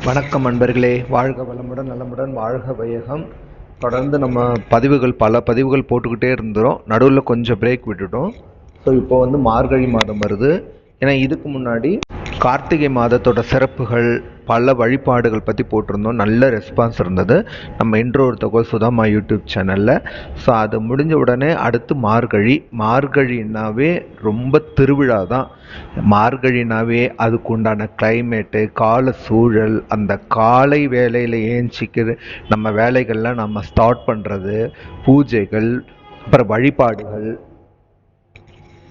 வணக்கம் நண்பர்களே, வாழ்க வளமுடன் நலமுடன் வாழ்க வையகம். தொடர்ந்து நம்ம பல பதிவுகள் போட்டுக்கிட்டே இருந்தோம். நடுவில் கொஞ்சம் பிரேக் விட்டுட்டோம். ஸோ இப்போ மார்கழி மாதம் வருது. ஏன்னா இதுக்கு முன்னாடி கார்த்திகை மாதத்தோட சிறப்புகள் பல வழிபாடுகள் பற்றி போட்டிருந்தோம். நல்ல ரெஸ்பான்ஸ் இருந்தது நம்ம இன்றொரு தகவல் சுதாமா யூடியூப் சேனலில். ஸோ அது முடிஞ்ச உடனே அடுத்து மார்கழினாவே ரொம்ப திருவிழா தான். மார்கழினாவே அதுக்கு உண்டான கிளைமேட்டு, கால சூழல், அந்த காலை வேலையில் ஏஞ்சிக்கிற நம்ம வேலைகள்லாம் நம்ம ஸ்டார்ட் பண்ணுறது, பூஜைகள், அப்புறம் வழிபாடுகள்.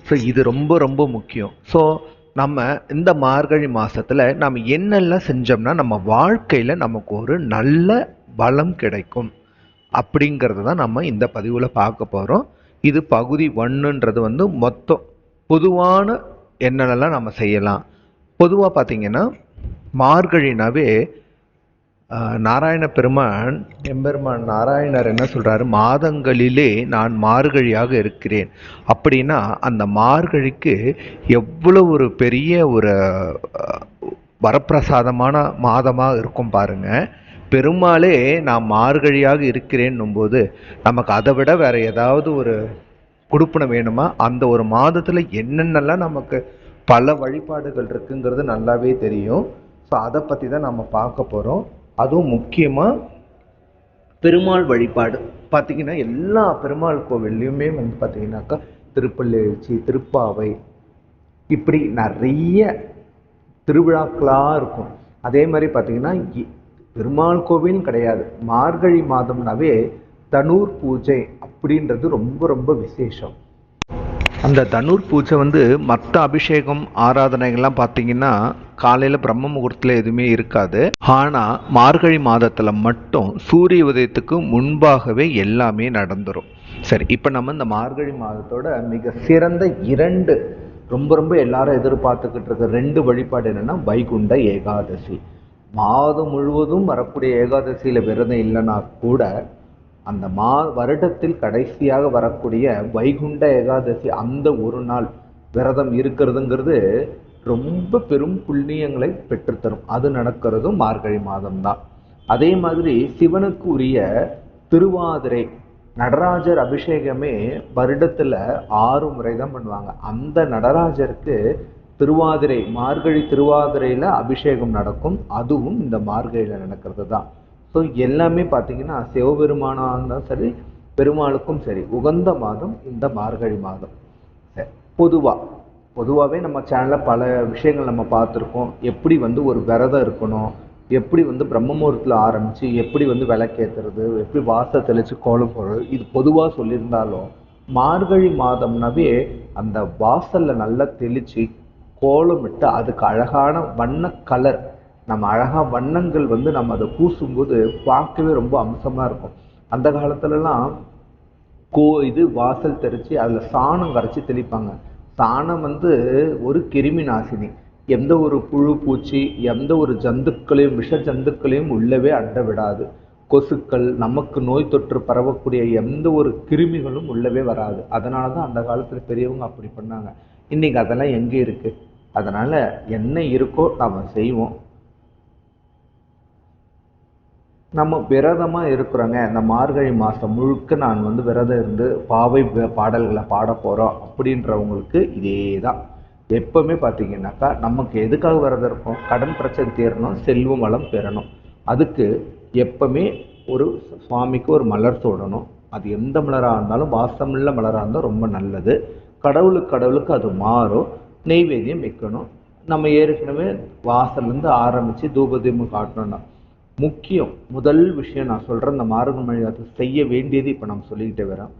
ஸோ இது ரொம்ப ரொம்ப முக்கியம். ஸோ நம்ம இந்த மார்கழி மாதத்தில் நம்ம என்னெல்லாம் செஞ்சோம்னா நம்ம வாழ்க்கையில் நமக்கு ஒரு நல்ல பலம் கிடைக்கும் அப்படிங்கிறது தான் நம்ம இந்த பதிவில் பார்க்க போகிறோம். இது பகுதி 1ன்றது மொத்தம் பொதுவான என்னென்னலாம் நம்ம செய்யலாம். பொதுவாக பார்த்திங்கன்னா மார்கழினாவே நாராயண பெருமான் எம்பெருமான் நாராயணர் என்ன சொல்கிறாரு, மாதங்களிலே நான் மார்கழியாக இருக்கிறேன் அப்படின்னா அந்த மார்கழிக்கு எவ்வளோ ஒரு பெரிய ஒரு வரப்பிரசாதமான மாதமாக இருக்கும் பாருங்க. பெருமாளே நான் மார்கழியாக இருக்கிறேன்னும் போது நமக்கு அதை விட வேற ஏதாவது ஒரு கொடுப்பன வேணுமா? அந்த ஒரு மாதத்தில் என்னென்னலாம் நமக்கு பல வழிபாடுகள் இருக்குங்கிறது நல்லாவே தெரியும். ஸோ அதை பற்றி தான் நம்ம பார்க்க போகிறோம். அதுவும் முக்கியமாக பெருமாள் வழிபாடு பார்த்திங்கன்னா எல்லா பெருமாள் கோவில்லையுமே பார்த்திங்கனாக்கா திருப்பள்ளி எழுச்சி, திருப்பாவை, இப்படி நிறைய திருவிழாக்களாக இருக்கும். அதே மாதிரி பார்த்திங்கன்னா பெருமாள் கோவில் கிடையாது, மார்கழி மாதம்னாவே தனூர் பூஜை அப்படின்றது ரொம்ப ரொம்ப விசேஷம். அந்த தனூர் பூஜை மற்ற அபிஷேகம் ஆராதனைகள்லாம் பார்த்தீங்கன்னா காலையில் பிரம்ம முகூர்த்தத்தில் எதுவுமே இருக்காது. ஆனால் மார்கழி மாதத்தில் மட்டும் சூரிய உதயத்துக்கு முன்பாகவே எல்லாமே நடந்துடும். சரி, இப்போ நம்ம இந்த மார்கழி மாதத்தோட மிக சிறந்த 2 ரொம்ப ரொம்ப எல்லாரும் எதிர்பார்த்துக்கிட்டு இருக்க 2 வழிபாடு என்னென்னா வைகுண்ட ஏகாதசி. மாதம் முழுவதும் வரக்கூடிய ஏகாதசியில் விரதம் இல்லைன்னா கூட அந்த வருடத்தில் கடைசியாக வரக்கூடிய வைகுண்ட ஏகாதசி அந்த ஒரு நாள் விரதம் இருக்கிறதுங்கிறது ரொம்ப பெரும் புண்ணியங்களை பெற்றுத்தரும். அது நடக்கிறதும் மார்கழி மாதம்தான். அதே மாதிரி சிவனுக்கு உரிய திருவாதிரை நடராஜர் அபிஷேகமே வருடத்தில் 6 முறை தான் பண்ணுவாங்க. அந்த நடராஜருக்கு திருவாதிரை மார்கழி திருவாதிரையில் அபிஷேகம் நடக்கும். அதுவும் இந்த மார்கழியில் நடக்கிறது தான். ஸோ எல்லாமே பார்த்தீங்கன்னா சிவபெருமானாக இருந்தாலும் சரி, பெருமாளுக்கும் சரி உகந்த மாதம் இந்த மார்கழி மாதம். சரி, பொதுவாகவே நம்ம சேனலில் பல விஷயங்கள் நம்ம பார்த்துருக்கோம். எப்படி ஒரு விரதம் இருக்கணும், எப்படி பிரம்ம முகூர்த்தத்தில் ஆரம்பித்து எப்படி விளக்கேற்றுறது, எப்படி வாசல் தெளித்து கோலம் போடுறது, இது பொதுவாக சொல்லியிருந்தாலும் மார்கழி மாதம்னாவே அந்த வாசலில் நல்லா தெளித்து கோலமிட்டு அதுக்கு அழகான வண்ண கலர், நம்ம அழகாக வண்ணங்கள் நம்ம அதை பூசும்போது பார்க்கவே ரொம்ப அம்சமாக இருக்கும். அந்த காலத்துலலாம் இது வாசல் தெளித்து அதில் சாணம் கரைச்சி தெளிப்பாங்க. சாணம் ஒரு கிருமி நாசினி. எந்த ஒரு புழு பூச்சி, எந்த ஒரு ஜந்துக்களையும் விஷ ஜந்துக்களையும் உள்ளவே அண்ட விடாது. கொசுக்கள், நமக்கு நோய் தொற்று பரவக்கூடிய எந்த ஒரு கிருமிகளும் உள்ளவே வராது. அதனால தான் அந்த காலத்தில் பெரியவங்க அப்படி பண்ணாங்க. இன்றைக்கி அதெல்லாம் எங்கே இருக்குது? அதனால் என்ன இருக்கோ நம்ம செய்வோம். நம்ம விரதமாக இருக்கிறோங்க, இந்த மார்கழி மாதம் முழுக்க நான் விரதம் இருந்து பாவை பாடல்களை பாட போகிறோம் அப்படின்றவங்களுக்கு இதே தான். எப்போவுமே பார்த்தீங்கன்னாக்கா நமக்கு எதுக்காக விரதம் இருக்கும்? கடன் பிரச்சனை தீரணும், செல்வம் வளம் பெறணும். அதுக்கு எப்பவுமே ஒரு சுவாமிக்கு ஒரு மலர் சூடணும். அது எந்த மலராக இருந்தாலும் வாசமுள்ள மலராக இருந்தால் ரொம்ப நல்லது. கடவுளுக்கு அது மாறும். நெய்வேத்தியம் வைக்கணும். நம்ம ஏற்கனவே வாசல்லேருந்து ஆரம்பித்து தூபதீபம் காட்டணும்னா முக்கியம். முதல் விஷயம் நான் சொல்கிறேன், இந்த மார்கழி செய்ய வேண்டியது இப்போ நம்ம சொல்லிக்கிட்டே வரோம்.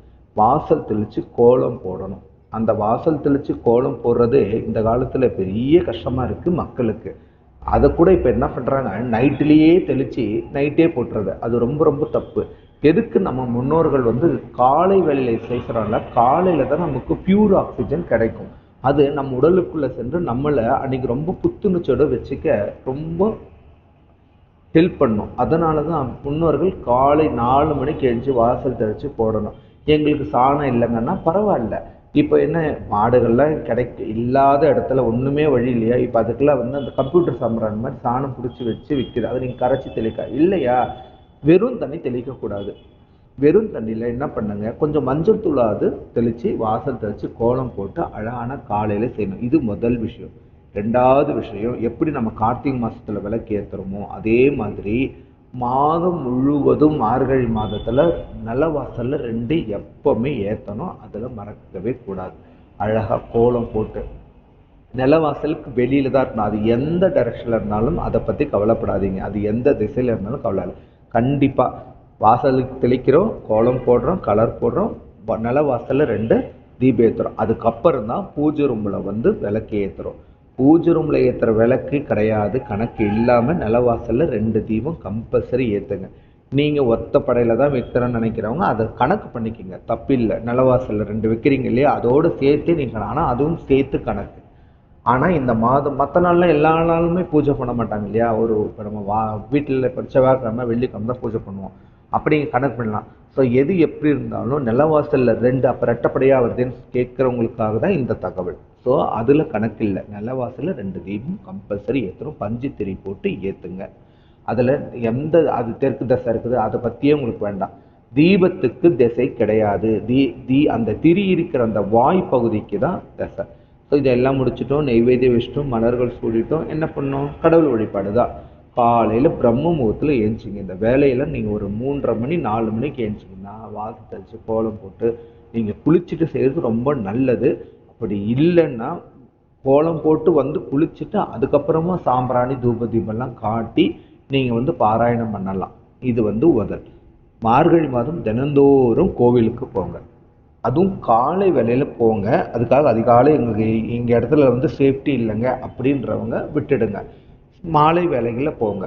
வாசல் தெளித்து கோலம் போடணும். அந்த வாசல் தெளித்து கோலம் போடுறது இந்த காலத்தில் பெரிய கஷ்டமாக இருக்குது மக்களுக்கு. அதை கூட இப்போ என்ன பண்ணுறாங்க, நைட்லேயே தெளித்து நைட்டே போட்டுறது. அது ரொம்ப ரொம்ப தப்பு. எதுக்கு நம்ம முன்னோர்கள் காலை வேளையில் செய்கிறாங்கள, காலையில் தான் நமக்கு பியூர் ஆக்சிஜன் கிடைக்கும். அது நம்ம உடலுக்குள்ளே சென்று நம்மளை அன்றைக்கி ரொம்ப புத்துணர்ச்சியோடு வச்சுக்க ரொம்ப ஹெல்ப் பண்ணும். அதனால தான் முன்னோர்கள் காலை 4 மணிக்கு எழுந்து வாசல் தெளித்து போடணும். எங்களுக்கு சாணம் இல்லைங்கன்னா பரவாயில்ல, இப்போ என்ன, மாடுகள்லாம் இல்லாத இடத்துல ஒன்றுமே வழி இல்லையா, இப்போ அதுக்கெல்லாம் வந்து அந்த கம்ப்யூட்டர் சாம்பிரான் மாதிரி சாணம் பிடிச்சி வச்சு விற்கிது, அதை நீங்கள் கரைச்சி தெளிக்க இல்லையா. வெறும் தண்ணி தெளிக்கக்கூடாது. வெறும் தண்ணியில் என்ன பண்ணுங்க, கொஞ்சம் மஞ்சள் தூளாவது தெளித்து வாசல் தெளித்து கோலம் போட்டு அழகான காலையில் செய்யணும். இது முதல் விஷயம். ரெண்டாவது விஷயம், எப்படி நம்ம கார்த்திகை மாதத்தில் விளக்கு ஏற்றுறோமோ அதே மாதிரி மாதம் முழுவதும் மார்கழி மாதத்தில் நிலவாசலில் 2 எப்பவுமே ஏற்றணும். அதில் மறக்கவே கூடாது. அழகாக கோலம் போட்டு நிலவாசலுக்கு வெளியில தான் இருக்கணும். அது எந்த டைரக்ஷனில் இருந்தாலும் அதை பற்றி கவலைப்படாதீங்க. அது எந்த திசையில் இருந்தாலும் கவலை இல்லை. கண்டிப்பாக வாசலுக்கு தெளிக்கிறோம், கோலம் போடுறோம், கலர் போடுறோம், நிலவாசலில் 2 தீபம் ஏற்றுறோம். அதுக்கப்புறம் தான் பூஜை ரூமில் வந்து விளக்கு ஏற்றுறோம். பூஜை ரூமில் ஏற்றுற விளக்கு கிடையாது, கணக்கு இல்லாமல் நிலவாசலில் 2 தீபம் கம்பல்சரி ஏற்றுங்க. நீங்கள் ஒத்த படையில் தான் வைக்கிறோன்னு நினைக்கிறவங்க அதை கணக்கு பண்ணிக்கிங்க, தப்பில்லை. நிலவாசலில் 2 வைக்கிறீங்க இல்லையா, அதோடு சேர்த்து நீங்கள், ஆனால் அதுவும் சேர்த்து கணக்கு. ஆனால் இந்த மாதம் மற்ற நாள்லாம் எல்லா நாளுமே பூஜை பண்ண மாட்டாங்க இல்லையா. இப்போ நம்ம வீட்டில் இப்போ செவ்வாய்க்கிழமை வெள்ளிக்கிழமை தான் பூஜை பண்ணுவோம், அப்படி கணக்கு பண்ணலாம். ஸோ எது எப்படி இருந்தாலும் நிலவாசலில் 2 அப்போ ரெட்டப்படையாக வருதுன்னு கேட்குறவங்களுக்காக தான் இந்த தகவல். ஸோ அதில் கணக்கு இல்லை. நிலவாசலில் 2 தீபம் கம்பல்சரி ஏற்றுறோம். பஞ்சு திரி போட்டு ஏற்றுங்க. அதில் அது தெற்கு திசை இருக்குது அதை பற்றியே உங்களுக்கு வேண்டாம். தீபத்துக்கு திசை கிடையாது. அந்த திரி இருக்கிற அந்த வாய் பகுதிக்கு தான் திசை. ஸோ இதெல்லாம் முடிச்சிட்டோம், நெய்வேத்தியம் வச்சிட்டோம், மலர்கள் சூடிட்டோம். என்ன பண்ணோம், கடவுள் வழிபாடு தான். காலையில் பிரம்ம முகூர்த்தத்தில் ஏஞ்சிங்க. இந்த வேலையில் நீங்கள் ஒரு 3:30 மணி 4 மணிக்கு ஏஞ்சிங்கன்னா வாசல் தெளித்து கோலம் போட்டு நீங்கள் குளிச்சுட்டு செய்கிறது ரொம்ப நல்லது. அப்படி இல்லைன்னா கோலம் போட்டு வந்து குளிச்சுட்டு அதுக்கப்புறமா சாம்பிராணி தூப தீபம்லாம் காட்டி நீங்கள் வந்து பாராயணம் பண்ணலாம். இது வந்து உதல். மார்கழி மாதம் தினந்தோறும் கோவிலுக்கு போங்க. அதுவும் காலை வேலையில் போங்க. அதுக்காக அதிகாலை எங்கள் இடத்துல வந்து சேஃப்டி இல்லைங்க அப்படின்றவங்க விட்டுடுங்க. மாலை வேலைகளில் போங்க.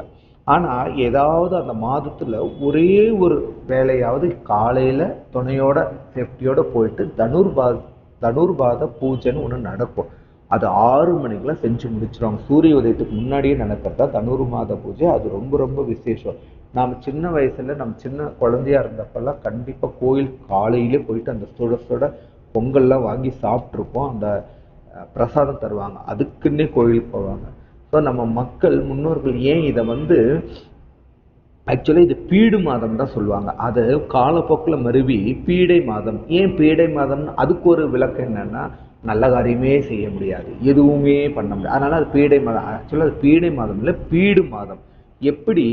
ஆனால் ஏதாவது அந்த மாதத்தில் ஒரே ஒரு வேலையாவது காலையில் துணையோட சேஃப்டியோடு போயிட்டு தனுர்பாத பூஜைன்னு ஒன்று நடக்கும். அது 6 மணிக்கெலாம் செஞ்சு முடிச்சிடுவாங்க. சூரிய உதயத்துக்கு முன்னாடியே நடக்கிறதா தனுர்மாத பூஜை. அது ரொம்ப ரொம்ப விசேஷம். நாம் சின்ன வயசில் நம்ம சின்ன குழந்தையா இருந்தப்பெல்லாம் கண்டிப்பாக கோயில் காலையிலே போயிட்டு அந்த சுட சுட பொங்கல்லாம் வாங்கி சாப்பிட்ருப்போம். அந்த பிரசாதம் தருவாங்க, அதுக்குன்னே கோயிலுக்கு போவாங்க. ஸோ நம்ம மக்கள் முன்னோர்கள் ஏன் இதை வந்து ஆக்சுவலி இது பீடு மாதம் தான் சொல்லுவாங்க. அது காலப்போக்கில் மருவி பீடை மாதம். ஏன் பீடை மாதம்னு அதுக்கு ஒரு விளக்கம் என்னன்னா, நல்ல காரியமே செய்ய முடியாது, எதுவுமே பண்ண முடியாது, அதனால அது பீடை மாதம். ஆக்சுவலாக அது பீடை மாதம் இல்லை, பீடு மாதம். எப்படி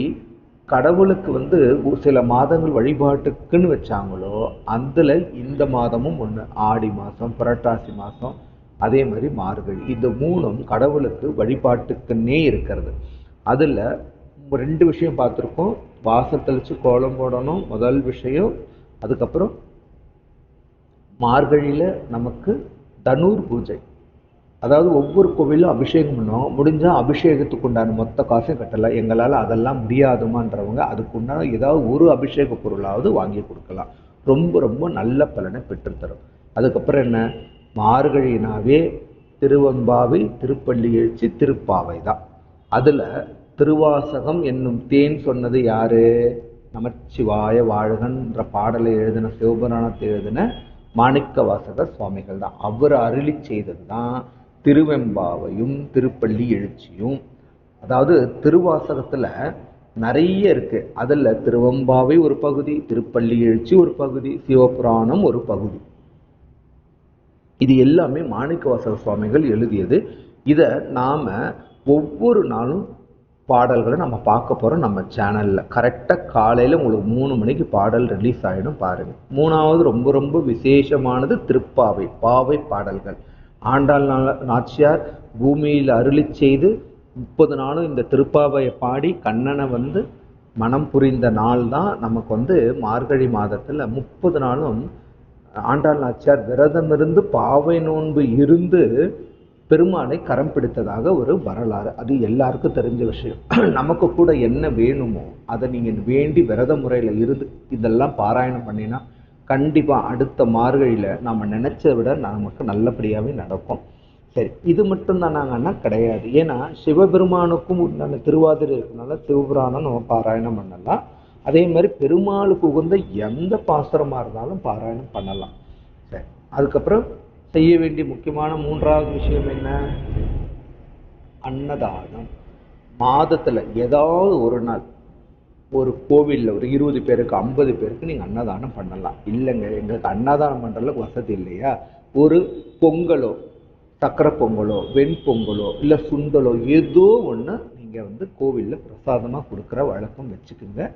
கடவுளுக்கு வந்து சில மாதங்கள் வழிபாட்டுக்குன்னு வச்சாங்களோ அதில் இந்த மாதமும் ஒன்று. ஆடி மாதம், புரட்டாசி மாதம், அதே மாதிரி மார்கழி. இந்த 3ம் கடவுளுக்கு வழிபாட்டுக்குன்னே இருக்கிறது. அதில் 2 விஷயம் பார்த்துருக்கோம். வாசல் தெளித்து கோலம் போடணும் முதல் விஷயம். அதுக்கப்புறம் மார்கழியில் நமக்கு தனுர் பூஜை, அதாவது ஒவ்வொரு கோவிலும் அபிஷேகம் பண்ணோம். முடிஞ்சால் அபிஷேகத்துக்கு உண்டான மொத்த காசையும் கட்டலை. எங்களால் அதெல்லாம் முடியாதுமான்றவங்க அதுக்கு உண்டான ஏதாவது ஒரு அபிஷேக பொருளாவது வாங்கி கொடுக்கலாம். ரொம்ப ரொம்ப நல்ல பலனை பெற்றுத்தரும். அதுக்கப்புறம் என்ன, மார்கழினாவே திருவெம்பாவை, திருப்பள்ளி எழுச்சி, திருப்பாவை தான். அதில் திருவாசகம் என்னும் தேன் சொன்னது யாரு? நமச்சிவாய வாழ்கன்ற பாடலை எழுதின, சிவபுராணத்தை எழுதின மாணிக்க வாசகர் சுவாமிகள் தான். அவர் அருளி செய்தது தான் திருவெம்பாவையும் திருப்பள்ளி எழுச்சியும். அதாவது திருவாசகத்தில் நிறைய இருக்கு. அதில் திருவெம்பாவை ஒரு பகுதி, திருப்பள்ளி எழுச்சி ஒரு பகுதி, சிவபுராணம் ஒரு பகுதி. இது எல்லாமே மாணிக்க வாசகர் சுவாமிகள் எழுதியது. இதை நாம் ஒவ்வொரு நாளும் பாடல்களை நம்ம பார்க்க போகிறோம் நம்ம சேனலில். கரெக்டாக காலையில் உங்களுக்கு 3 மணிக்கு பாடல் ரிலீஸ் ஆகிடும் பாருங்கள். 3வது ரொம்ப ரொம்ப விசேஷமானது திருப்பாவை, பாவை பாடல்கள். ஆண்டாள் நாச்சியார் பூமியில் அருளி செய்து 30 நாளும் இந்த திருப்பாவையை பாடி கண்ணனை வந்து மனம் புரிந்த நாள் தான் நமக்கு வந்து மார்கழி மாதத்தில் 30 நாளும் ஆண்டாள் நாச்சியார் விரதம் இருந்து பாவை நோன்பு இருந்து பெருமானை கரம் பிடித்ததாக ஒரு வரலாறு. அது எல்லாருக்கும் தெரிஞ்ச விஷயம். நமக்கு கூட என்ன வேணுமோ அதை நீங்கள் வேண்டி விரத முறையில் இருந்து இதெல்லாம் பாராயணம் பண்ணினா கண்டிப்பாக அடுத்த மார்கழியில் நம்ம நினச்சதை விட நமக்கு நல்லபடியாகவே நடக்கும். சரி, இது மட்டும்தான் நாங்கன்னா கிடையாது. ஏன்னா சிவபெருமானுக்கும் நல்ல திருவாதிரை இருக்கனால சிவபுராணம் நம்ம பாராயணம் பண்ணலாம். அதே மாதிரி பெருமாளுக்கு உகந்த எந்த பாசுரமாக இருந்தாலும் பாராயணம் பண்ணலாம். சரி, அதுக்கப்புறம் செய்ய வேண்டிய முக்கியமான மூன்றாவது விஷயம் என்ன? அன்னதானம். மாதத்துல ஏதாவது ஒரு நாள் ஒரு கோவிலில் ஒரு 20 பேருக்கு 50 பேருக்கு நீங்கள் அன்னதானம் பண்ணலாம். இல்லைங்க எங்களுக்கு அன்னதானம் பண்ணுறதுக்கு வசதி இல்லையா, ஒரு பொங்கலோ சக்கரை பொங்கலோ வெண்பொங்கலோ இல்லை சுண்டலோ ஏதோ ஒன்று நீங்கள் வந்து கோவிலில் பிரசாதமாக கொடுக்குற வழக்கம் வச்சுக்கோங்க.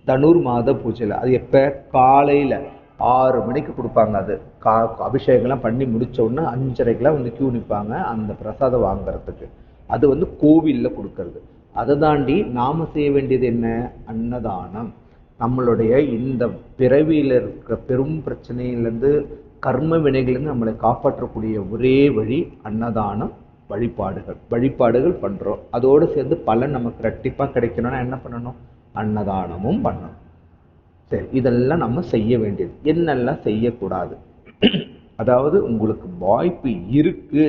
தனுர் மாத பூஜையில் அது எப்போ? காலையில் 6 மணிக்கு கொடுப்பாங்க. அது அபிஷேகம்லாம் பண்ணி முடிச்ச உடனே 5:30க்கெலாம் வந்து கியூ நிற்பாங்க அந்த பிரசாதம் வாங்குறதுக்கு. அது வந்து கோவிலில் கொடுக்கறது. அதை தாண்டி நாம செய்ய வேண்டியது என்ன? அன்னதானம். நம்மளுடைய இந்த பிறவியில் இருக்கிற பெரும் பிரச்சனையிலேருந்து கர்ம வினைகளிலிருந்து நம்மளை காப்பாற்றக்கூடிய ஒரே வழி அன்னதானம், வழிபாடுகள் பண்ணுறோம். அதோடு சேர்ந்து பலன் நமக்கு ரெட்டிப்பாக கிடைக்கணும்னா என்ன பண்ணணும்? அன்னதானமும் பண்ணணும். சரி, இதெல்லாம் நம்ம செய்ய வேண்டியது. என்னெல்லாம் செய்யக்கூடாது? அதாவது உங்களுக்கு வாய்ப்பு இருக்கு,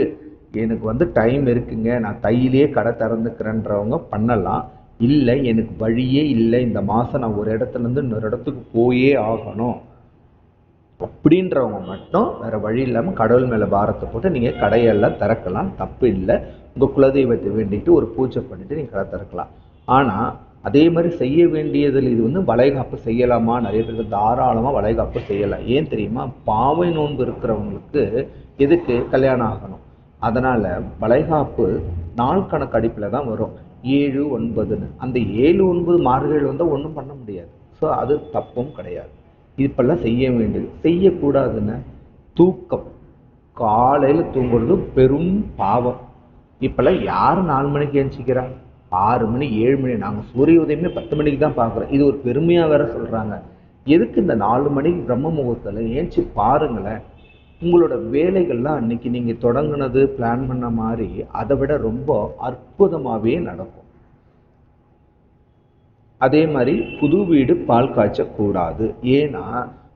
எனக்கு வந்து டைம் இருக்குங்க, நான் தையிலே கடை திறந்துக்கிறேன்றவங்க பண்ணலாம். இல்லை எனக்கு வழியே இல்லை, இந்த மாதம் நான் ஒரு இடத்துலேருந்து இன்னொரு இடத்துக்கு போயே ஆகணும் அப்படின்றவங்க மட்டும் வேற வழி இல்லாமல் கடவுள் மேலே பாரத்தை போட்டு நீங்கள் கடையெல்லாம் திறக்கலாம், தப்பு இல்லை. உங்கள் குலதெய்வத்தை வேண்டிட்டு ஒரு பூஜை பண்ணிட்டு நீங்கள் கடை திறக்கலாம். ஆனால் அதே மாதிரி செய்ய வேண்டியதில் இது வந்து வளைகாப்பு செய்யலாமா? நிறைய பேருக்கு தாராளமாக வளைகாப்பு செய்யலாம். ஏன் தெரியுமா? பாவை நோன்பு இருக்கிறவங்களுக்கு எதுக்கு? கல்யாணம் ஆகணும். அதனால் வளைகாப்பு நாள் கணக்கு அடிப்பில் தான் வரும், 7, 9ன்னு. அந்த 7, 9 மார்கழிகள் வந்தால் ஒன்றும் பண்ண முடியாது. ஸோ அது தப்பும் கிடையாது. இப்பெல்லாம் செய்ய வேண்டியது. செய்யக்கூடாதுன்னு தூக்கம், காலையில் தூங்குறது பெரும் பாவம். இப்பெல்லாம் யார் 4 மணிக்கு எழுந்திக்கிறா? 6 மணி 7 மணி. நாங்கள் சூரிய உதயமே 10 மணிக்கு தான் பார்க்குறோம். இது ஒரு பெருமையாக வேற சொல்கிறாங்க. எதுக்கு இந்த 4 மணிக்கு பிரம்ம முகூர்த்தத்தில் ஏஞ்சி பாருங்களேன். உங்களோட வேலைகள்லாம் அன்னைக்கு நீங்கள் தொடங்கினது பிளான் பண்ண மாதிரி அதை விட ரொம்ப அற்புதமாகவே நடக்கும். அதே மாதிரி புது வீடு பால் காய்ச்சக்கூடாது. ஏன்னா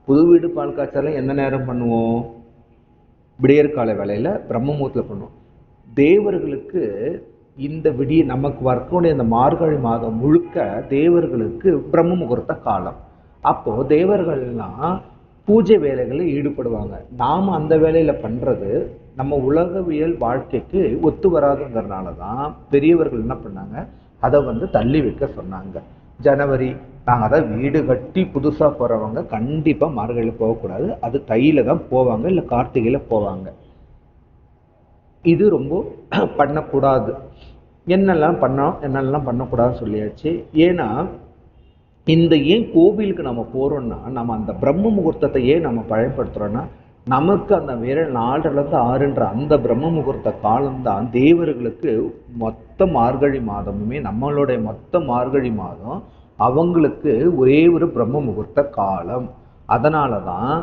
புது வீடு பால் காய்ச்சலாம் எந்த நேரம் பண்ணுவோம்? விடியற்கால வேலையில் பிரம்ம முகூர்த்தத்தில் பண்ணுவோம். தேவர்களுக்கு இந்த விடிய நமக்கு வரக்கூடிய இந்த மார்கழி மாதம் முழுக்க தேவர்களுக்கு பிரம்ம முகூர்த்த காலம். அப்போ தேவர்கள்லாம் பூஜை வேலைகளில் ஈடுபடுவாங்க. நாம் அந்த வேலையில் பண்ணுறது நம்ம உலகவியல் வாழ்க்கைக்கு ஒத்து வராதுங்கிறதுனால தான் பெரியவர்கள் என்ன பண்ணாங்க, அதை வந்து தள்ளி வைக்க சொன்னாங்க. ஜனவரி நாங்கள் அதை வீடு கட்டி புதுசாக போகிறவங்க கண்டிப்பாக மார்கழியில் போகக்கூடாது. அது தையில தான் போவாங்க, இல்லை கார்த்திகையில் போவாங்க. இது ரொம்ப பண்ணக்கூடாது. என்னெல்லாம் பண்ணோம் என்னெல்லாம் பண்ணக்கூடாதுன்னு சொல்லியாச்சு. ஏன்னா ஏன் கோவிலுக்கு நம்ம போகிறோம்னா, நம்ம அந்த பிரம்ம முகூர்த்தத்தை ஏன் நம்ம பயன்படுத்துகிறோன்னா, நமக்கு அந்த வேற 4லேருந்து 6ன்ற அந்த பிரம்ம முகூர்த்த காலம்தான் தேவர்களுக்கு மொத்த மார்கழி மாதமுமே, நம்மளுடைய மொத்த மார்கழி மாதம் அவங்களுக்கு ஒரே ஒரு பிரம்ம முகூர்த்த காலம். அதனால தான்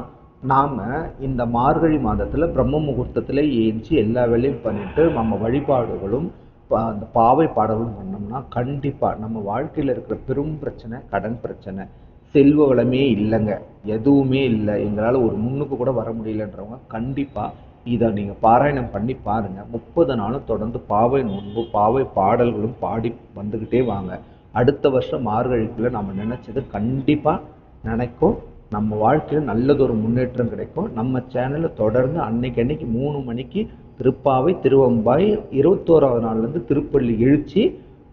நாம் இந்த மார்கழி மாதத்தில் பிரம்ம முகூர்த்தத்தில் ஏஞ்சி எல்லா வேலையும் பண்ணிட்டு நம்ம வழிபாடுகளும் அந்த பாவை பாடலும் பண்ணோம்னா கண்டிப்பாக நம்ம வாழ்க்கையில் இருக்கிற பெரும் பிரச்சனை, கடன் பிரச்சனை, செல்வ வளமே இல்லைங்க, எதுவுமே இல்லை, எங்களால் ஒரு முன்னுக்கு கூட வர முடியலன்றவங்க கண்டிப்பாக இதை நீங்கள் பாராயணம் பண்ணி பாருங்கள். 30 நாளும் தொடர்ந்து பாவை நோன்பு பாவை பாடல்களும் பாடி வந்துக்கிட்டே வாங்க. அடுத்த வருஷம் மார்கழிக்குள்ளே நம்ம நினச்சது கண்டிப்பாக நினைக்கும். நம்ம வாழ்க்கையில் நல்லதொரு முன்னேற்றம் கிடைக்கும். நம்ம சேனலில் தொடர்ந்து அன்னைக்கு 3 மணிக்கு திருப்பாவை திருவம்பாய் 21வது நாள்லேருந்து திருப்பள்ளி எழுச்சி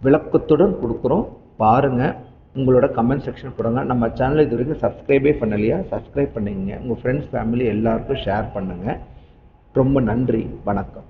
விளக்கத்துடன் கொடுக்குறோம். பாருங்கள், உங்களோட கமெண்ட் செக்ஷன் கொடுங்க. நம்ம சேனலை இது வரைக்கும் சப்ஸ்கிரைபே பண்ணலையா? சப்ஸ்கிரைப் பண்ணிங்க. உங்கள் ஃப்ரெண்ட்ஸ் ஃபேமிலி எல்லாருக்கும் ஷேர் பண்ணுங்கள். ரொம்ப நன்றி, வணக்கம்.